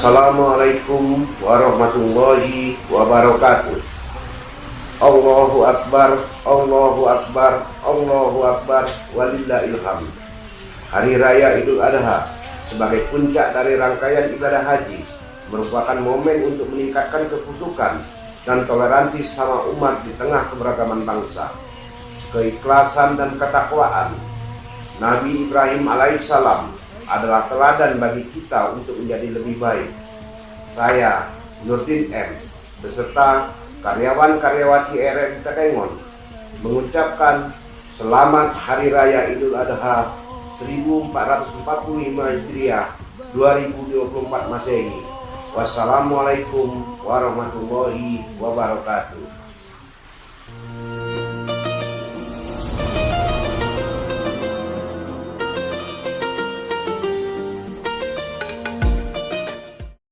Assalamualaikum warahmatullahi wabarakatuh. Allahu Akbar, Allahu Akbar, Allahu Akbar, walillahil hamd. Hari Raya Idul Adha sebagai puncak dari rangkaian ibadah haji merupakan momen untuk meningkatkan kekhusyukan dan toleransi sesama umat di tengah keberagaman bangsa. Keikhlasan dan ketakwaan Nabi Ibrahim alaihissalam adalah teladan bagi kita untuk menjadi lebih baik. Saya, Nurdin M, beserta karyawan-karyawati RM Tekengon mengucapkan Selamat Hari Raya Idul Adha 1445 Hijriah 2024 Masehi. Wassalamualaikum warahmatullahi wabarakatuh.